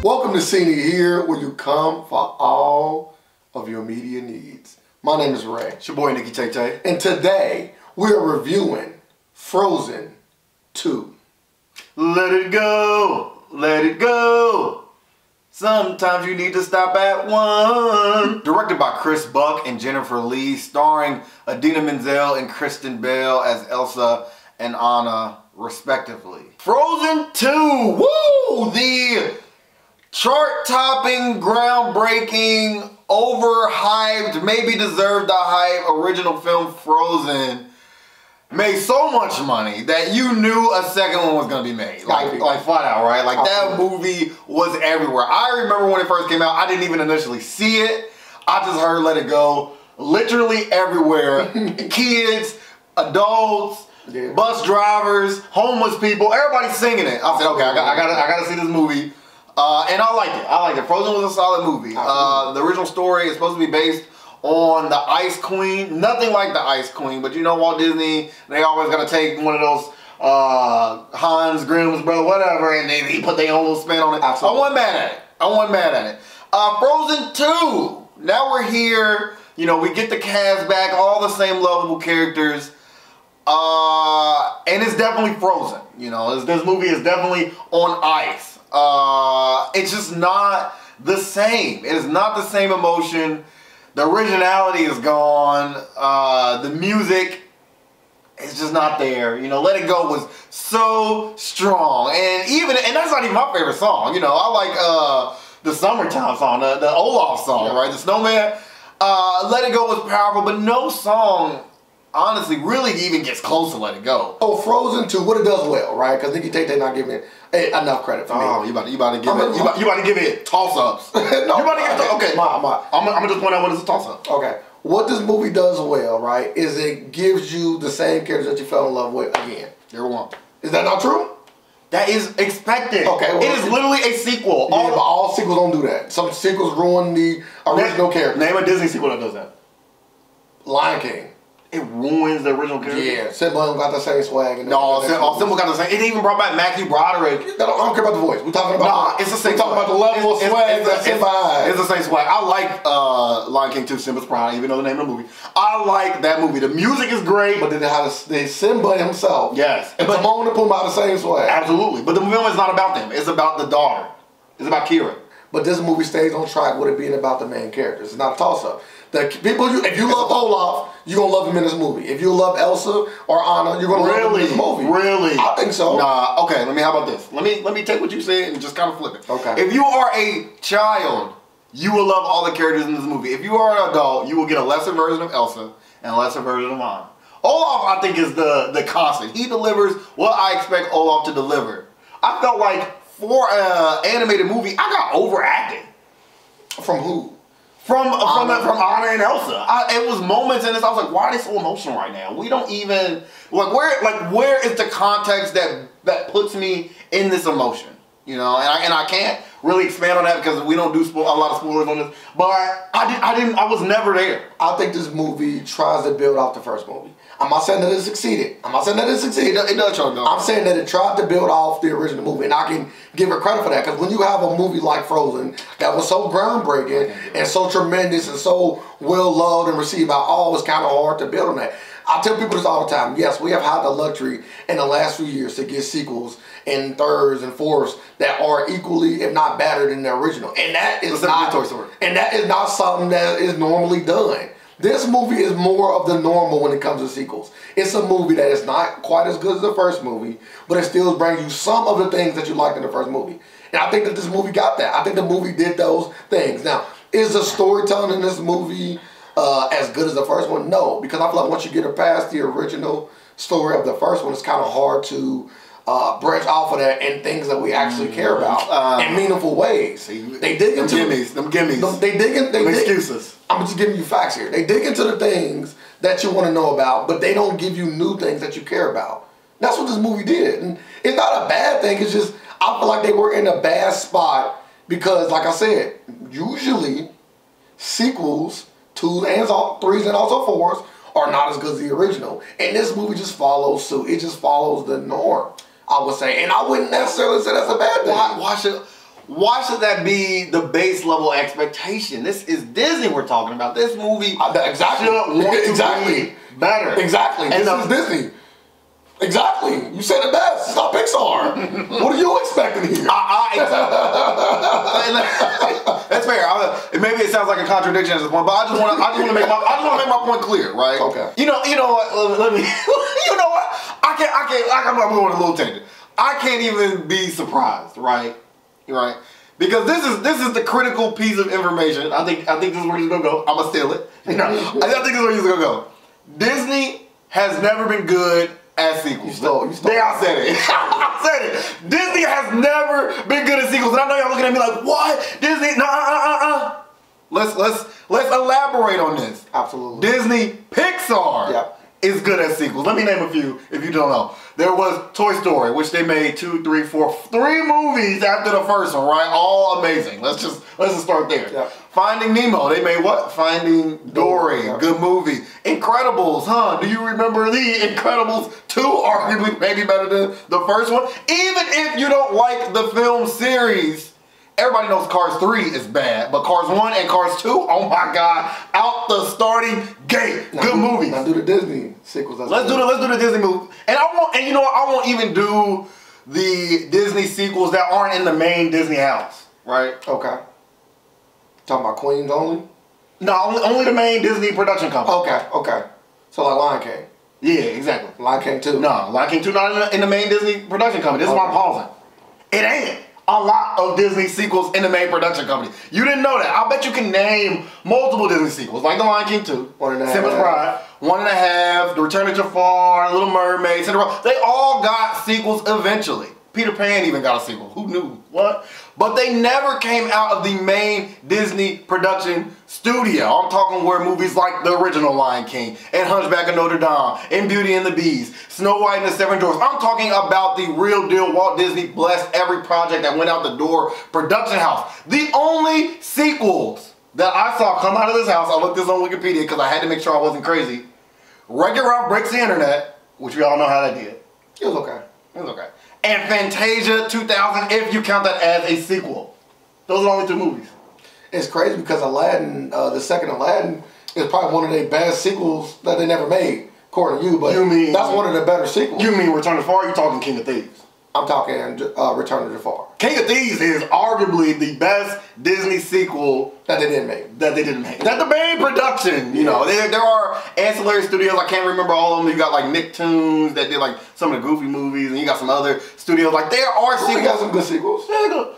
Welcome to Cine Here, where you come for all of your media needs. My name is Ray. It's your boy, Nikki Tay Tay. And today, we are reviewing Frozen 2. Let it go, let it go. Sometimes you need to stop at one. Directed by Chris Buck and Jennifer Lee, starring Idina Menzel and Kristen Bell as Elsa and Anna, respectively. Frozen 2, woo! The chart-topping, groundbreaking, overhyped, maybe deserved the hype original film Frozen made so much money that you knew a second one was gonna be made. Like flat out, right? Like that movie was everywhere. I remember when it first came out, I didn't even initially see it. I just heard Let It Go literally everywhere. Kids, adults, bus drivers, homeless people, everybody's singing it. I said, okay, I gotta see this movie. And I liked it. I liked it. Frozen was a solid movie. The original story is supposed to be based on the Ice Queen. Nothing like the Ice Queen, but you know Walt Disney, they always gotta take one of those Hans Grimm's brother, whatever, and they put their own little spin on it. Absolutely. I wasn't mad at it. I wasn't mad at it. Frozen 2. Now we're here. You know, we get the cast back, all the same lovable characters. And it's definitely Frozen. You know, this movie is definitely on ice. It's just not the same. It is not the same emotion. The originality is gone. The music is just not there. You know, Let It Go was so strong. And that's not even my favorite song. You know, I like the Summertime song, the Olaf song, right? The Snowman. Let It Go was powerful, but no song honestly really even gets close to Let It Go. Oh, Frozen 2, what it does well, right? Because Nikki Tay Tay not giving it enough credit for me. Oh, you about to give it toss-ups. No, you about to give it, okay. I'm gonna just point out what is a toss-up. Okay. What this movie does well, right, is it gives you the same characters that you fell in love with again. Every one. Is that not true? That is expected. Okay. Well, it is literally a sequel. Yeah, but all sequels don't do that. Some sequels ruin the original character. Name a Disney sequel that does that. Lion King. It ruins the original character. Yeah, Simba got the same swag. And no, Simba got the same. It even brought back Matthew Broderick. I don't care about the voice. We're talking about. Nah, it's the same. We're talking about the level of swag that Simba has. It's the same swag. I like Lion King 2, Simba's Pride, even though the name of the movie. I like that movie. The music is great. But then they have Simba himself. Yes. And Timon and Pumbaa the same swag. Absolutely. But the film is not about them. It's about the daughter. It's about Kira. But this movie stays on track with it being about the main characters. It's not a toss-up. If you love Olaf, you're going to love him in this movie. If you love Elsa or Anna, you're going to love him in this movie. Really? I think so. Nah, okay, how about this? Let me take what you said and just kind of flip it. Okay. If you are a child, you will love all the characters in this movie. If you are an adult, you will get a lesser version of Elsa and a lesser version of Anna. Olaf, I think, is the constant. He delivers what I expect Olaf to deliver. I felt like for an animated movie, I got overacted. From who? From Anna and Elsa. It was moments in this, I was like, why are they so emotional right now? We don't even, where is the context that puts me in this emotion? You know, and I can't really expand on that because we don't do a lot of spoilers on this, but I was never there. I think this movie tries to build off the first movie. I'm not saying that it succeeded. I'm not saying that it succeeded. It does try to. I'm saying that it tried to build off the original movie, and I can give it credit for that because when you have a movie like Frozen that was so groundbreaking and so tremendous and so well loved and received by all, it's kind of hard to build on that. I tell people this all the time. Yes, we have had the luxury in the last few years to get sequels and thirds and fourths that are equally, if not better, than the original, and that is not Toy Story. And that is not something that is normally done. This movie is more of the normal when it comes to sequels. It's a movie that is not quite as good as the first movie, but it still brings you some of the things that you liked in the first movie. And I think that this movie got that. I think the movie did those things. Now, is the storytelling in this movie as good as the first one? No, because I feel like once you get past the original story of the first one, it's kind of hard to branch off of that and things that we actually care about in meaningful ways. They dig into them gimmies. They dig in excuses. I'm just giving you facts here. They dig into the things that you want to know about, but they don't give you new things that you care about. That's what this movie did. And it's not a bad thing. It's just I feel like they were in a bad spot because, like I said, usually sequels, 2s and 3s and also 4s, are not as good as the original. And this movie just follows suit. It just follows the norm, I would say. And I wouldn't necessarily say that's a bad thing. Why should that be the base level expectation? This is Disney we're talking about. This movie exactly. should want to Exactly. be better. Exactly. And This is Disney. Exactly. You said it best. It's not Pixar. What are you expecting here? That's fair. Maybe it sounds like a contradiction at this point, but I just want to make my point clear, right? Okay. You know what? Let me. You know what? I can't. I'm going on a little tangent. I can't even be surprised, right? Right. Because this is the critical piece of information. I think this is where he's gonna go. I'm gonna steal it. I think this is where he's gonna go. Disney has never been good at sequels. You stole. There, I said it. I said it. Disney has never been good at sequels, and I know y'all looking at me like, what? Disney? Let's elaborate on this. Absolutely. Disney Pixar is good at sequels. Let me name a few if you don't know. There was Toy Story, which they made 2, 3, 4, 3 movies after the first one, right? All amazing. Let's just start there. Yep. Finding Nemo, they made what? Finding Dory, good movie. Incredibles, huh? Do you remember the Incredibles 2? Arguably maybe better than the first one. Even if you don't like the film series, everybody knows Cars 3 is bad, but Cars 1 and Cars 2, oh my God, out the starting gate. Good movies. Now do the Disney sequels. Let's do the Disney movie. And you know what? I won't even do the Disney sequels that aren't in the main Disney house, right? Okay. Talking about Queens only? No, only the main Disney production company. Okay. So like Lion King. Yeah, exactly. Lion King 2. No, Lion King 2 not in the main Disney production company. This is why I'm pausing. It ain't a lot of Disney sequels in the main production company. You didn't know that. I bet you can name multiple Disney sequels, like The Lion King 2, Simba's Pride, 1.5, The Return of Jafar, Little Mermaid, Cinderella. They all got sequels eventually. Peter Pan even got a sequel. Who knew? What? But they never came out of the main Disney production studio. I'm talking where movies like the original Lion King and Hunchback of Notre Dame and Beauty and the Beast, Snow White and the Seven Dwarfs. I'm talking about the real deal Walt Disney blessed every project that went out the door production house. The only sequels that I saw come out of this house, I looked this on Wikipedia because I had to make sure I wasn't crazy. Wreck-It Ralph Breaks the Internet, which we all know how that did. It was okay. It was okay. And Fantasia 2000, if you count that as a sequel. Those are the only 2 movies. It's crazy because Aladdin, the second Aladdin, is probably one of their best sequels that they never made, according to you. But that's one of the better sequels. You mean Return of Jafar? Or you talking King of Thieves? I'm talking Return of Jafar. King of Thieves is arguably the best Disney sequel that they didn't make. That the main production, you know. There are ancillary studios, I can't remember all of them. You got like Nicktoons that did like some of the Goofy movies, and you got some other studios. Like there are sequels. got some good sequels.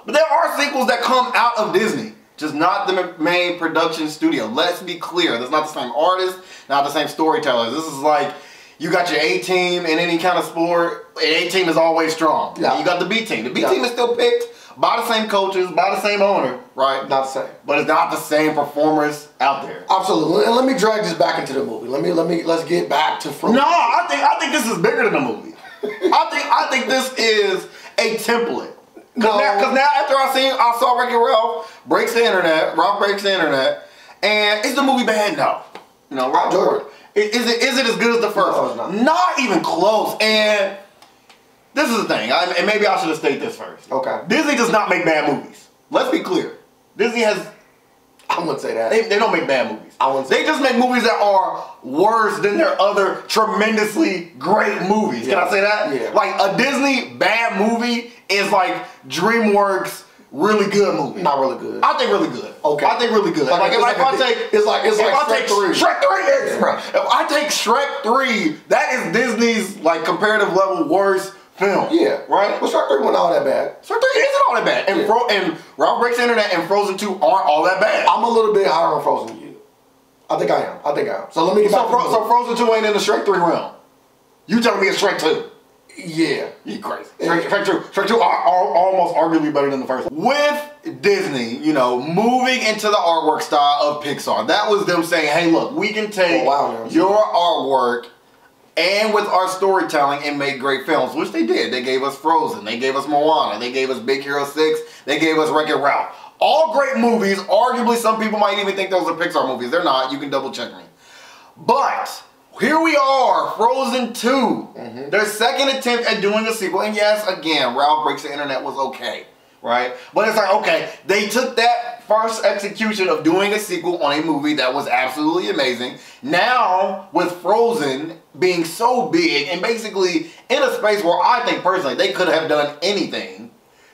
But there are sequels that come out of Disney. Just not the main production studio. Let's be clear. That's not the same artist, not the same storytellers. This is like, you got your A-team in any kind of sport. A-team is always strong. Yeah. And you got the B-team. The B-team is still picked by the same coaches, by the same owner, right? Not the same. But it's not the same performers out there. Absolutely. And let me drag this back into the movie. Let's get back to Frozen. No, I think this is bigger than the movie. I think this is a template. Because now after I saw Wreck-It Ralph Breaks the Internet, and is the movie bad? No. You know, I enjoyed it. Is it as good as the first? No, it's not. Not even close. And this is the thing, and maybe I should have stated this first. Okay. Disney does not make bad movies. Let's be clear. Disney has... I wouldn't say that. They don't make bad movies. I wouldn't say They just make movies that are worse than their other tremendously great movies. Can I say that? Yeah. Like a Disney bad movie is like DreamWorks really good movie. Not really good. I think really good. Okay. I think really good. Like if I take Shrek 3. If I take Shrek 3, that is Disney's like comparative level worst film. Yeah. Right? But Shrek 3 wasn't all that bad. Shrek 3 isn't all that bad. And Ralph Breaks the Internet and Frozen 2 aren't all that bad. I'm a little bit higher on Frozen than you. I think I am. So let me get back to So Frozen 2 ain't in the Shrek 3 realm. You telling me it's Shrek 2? Yeah. You crazy. Shrek 2 are almost arguably better than the first one. With Disney, you know, moving into the artwork style of Pixar, that was them saying, hey, look, we can take your artwork and with our storytelling and make great films, which they did. They gave us Frozen, they gave us Moana, they gave us Big Hero 6, they gave us Wreck-It Ralph. All great movies. Arguably, some people might even think those are Pixar movies. They're not. You can double check me. But here we are, Frozen 2. Their second attempt at doing a sequel. And yes, again, Ralph Breaks the Internet was okay. right? But it's like, okay, they took that first execution of doing a sequel on a movie that was absolutely amazing. Now, with Frozen being so big and basically in a space where I think personally they could have done anything,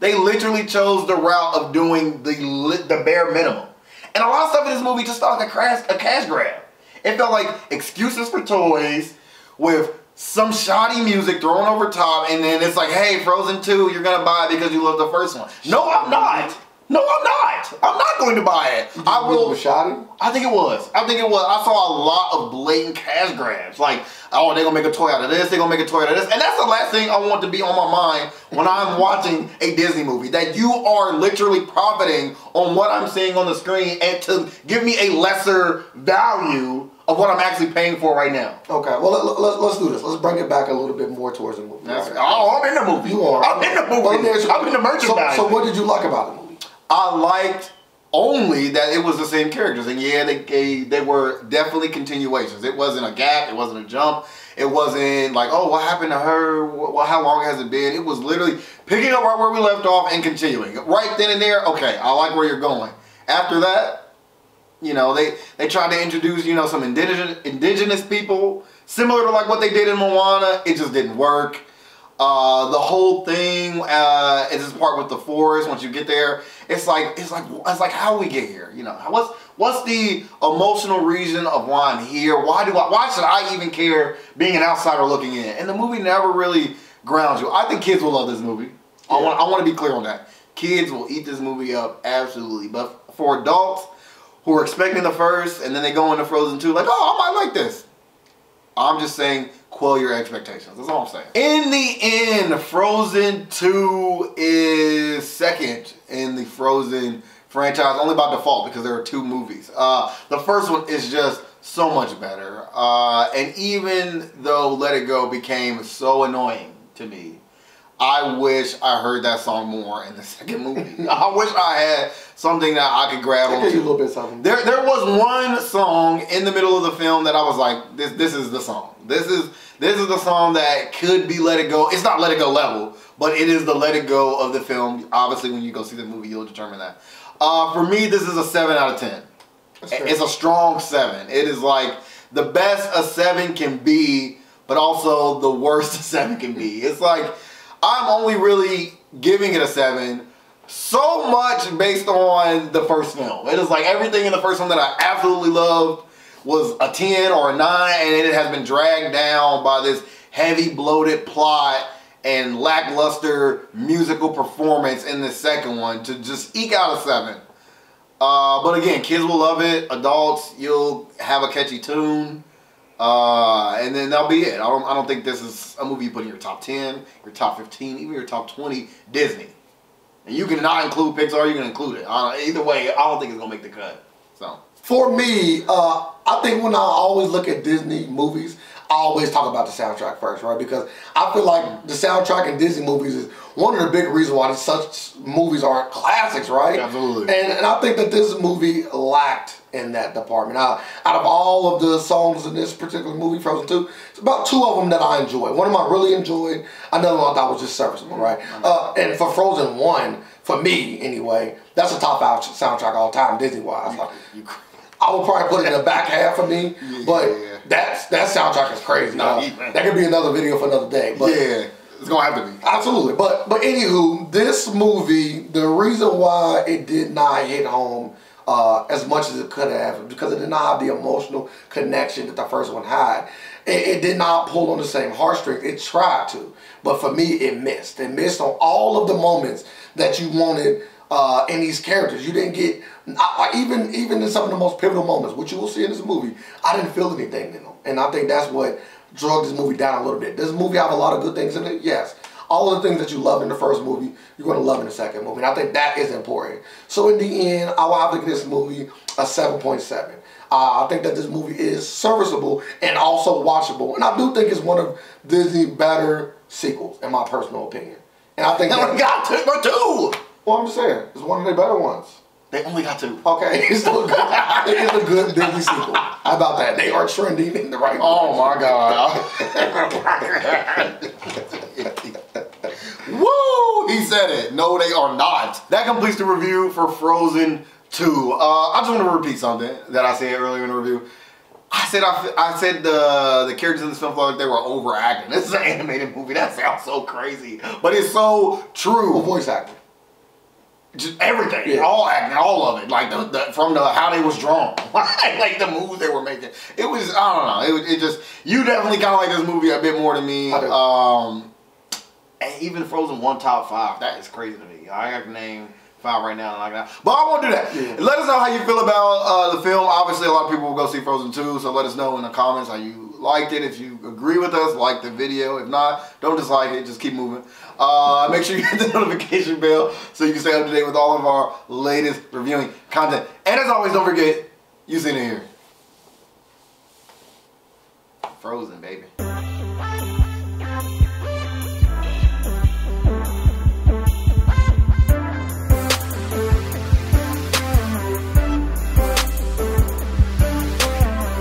they literally chose the route of doing the bare minimum. And a lot of stuff in this movie just felt like a cash grab. It felt like excuses for toys with some shoddy music thrown over top, and then it's like, hey, Frozen 2, you're gonna buy it because you love the first one. No, I'm not. No, I'm not. I'm not going to buy it. I will. Was shoddy? I think it was. I saw a lot of blatant cash grabs. Like, oh, they're gonna make a toy out of this. They're gonna make a toy out of this. And that's the last thing I want to be on my mind when I'm watching a Disney movie. That you are literally profiting on what I'm seeing on the screen and to give me a lesser value of what I'm actually paying for right now. Okay, well, let's do this. Let's bring it back a little bit more towards the movie. Right? Oh, I'm in the movie. You are. I'm in the movie. Well, I'm in the merchandise. So what did you like about the movie? I liked only that it was the same characters. And yeah, they were definitely continuations. It wasn't a gap. It wasn't a jump. It wasn't like, oh, what happened to her? How long has it been? It was literally picking up right where we left off and continuing. Right then and there, okay, I like where you're going. After that, you know, they tried to introduce, you know, some indigenous people, similar to like what they did in Moana. It just didn't work. The whole thing is this part with the forest. Once you get there, it's like how we get here. You know, what's the emotional reason of why I'm here? Why should I even care being an outsider looking in? And the movie never really grounds you. I think kids will love this movie. Yeah. I want to be clear on that. Kids will eat this movie up absolutely. But for adults who are expecting the first and then they go into Frozen 2 like, oh, I might like this. I'm just saying, quell your expectations. That's all I'm saying. In the end, Frozen 2 is second in the Frozen franchise, only by default because there are two movies. The first one is just so much better. And even though Let It Go became so annoying to me, I wish I heard that song more in the second movie. I wish I had something that I could grab onto. You a little bit something. There was one song in the middle of the film that I was like, this is the song. This is the song that could be Let It Go. It's not Let It Go level, but it is the Let It Go of the film. Obviously, when you go see the movie, you'll determine that. For me, this is a 7 out of 10. It's a strong 7. It is like the best a 7 can be, but also the worst a 7 can be. It's like, I'm only really giving it a 7 so much based on the first film. It is like everything in the first one that I absolutely loved was a 10 or a 9, and it has been dragged down by this heavy bloated plot and lackluster musical performance in the second one to just eke out a 7. But again, kids will love it. Adults, you'll have a catchy tune. And then that'll be it. I don't think this is a movie you put in your top 10, your top 15, even your top 20 Disney. And you can not include Pixar, you can include it. Either way, I don't think it's going to make the cut. So for me, I think when I always look at Disney movies, I always talk about the soundtrack first, right? Because I feel like the soundtrack in Disney movies is one of the big reasons why such movies are classics, right? Absolutely. And I think that this movie lacked in that department. Out of all of the songs in this particular movie, Frozen 2, it's about 2 of them that I enjoyed. One of them I really enjoyed. Another one I thought was just serviceable, right? And for Frozen 1, for me anyway, that's a top 5 soundtrack all time, Disney-wise. I would probably put it in the back half for me, but that soundtrack is crazy. That could be another video for another day. But yeah, it's gonna have to be. Absolutely. But anywho, this movie, the reason why it did not hit home as much as it could have, because it did not have the emotional connection that the first one had. It did not pull on the same heartstrings. It tried to, but for me, it missed. It missed on all of the moments that you wanted in these characters. You didn't get, even in some of the most pivotal moments, which you will see in this movie, I didn't feel anything in them. And I think that's what drug this movie down a little bit. Does this movie have a lot of good things in it? Yes. All of the things that you love in the first movie, you're going to love in the second movie. And I think that is important. So in the end, I will have to give this movie a 7.7. I think that this movie is serviceable and also watchable. And I do think it's one of Disney's better sequels, in my personal opinion. And I think they only got 2. Well, I'm just saying, it's one of their better ones. They only got 2. Okay, it's still good. It is a good Disney sequel. How about that? They are trending in the right direction. Oh my God. Woo! He said said it. No, they are not. That completes the review for Frozen 2. I just want to repeat something that I said earlier in the review. I said the characters in this film felt like they were overacting. This is an animated movie. That sounds so crazy, but it's so true. Well, voice acting. Just everything, all acting, all of it, like from how they was drawn, like the moves they were making. It was, I don't know, it just, you definitely kind of like this movie a bit more than me. And even Frozen 1 top 5, that is crazy to me. I got to name 5 right now, like that. But I won't do that. Yeah. Let us know how you feel about the film. Obviously, a lot of people will go see Frozen 2, so let us know in the comments how you liked it. If you agree with us, like the video. If not, don't dislike it. Just keep moving. Make sure you hit the notification bell so you can stay up to date with all of our latest reviewing content. And as always, don't forget, you seen it here. Frozen, baby.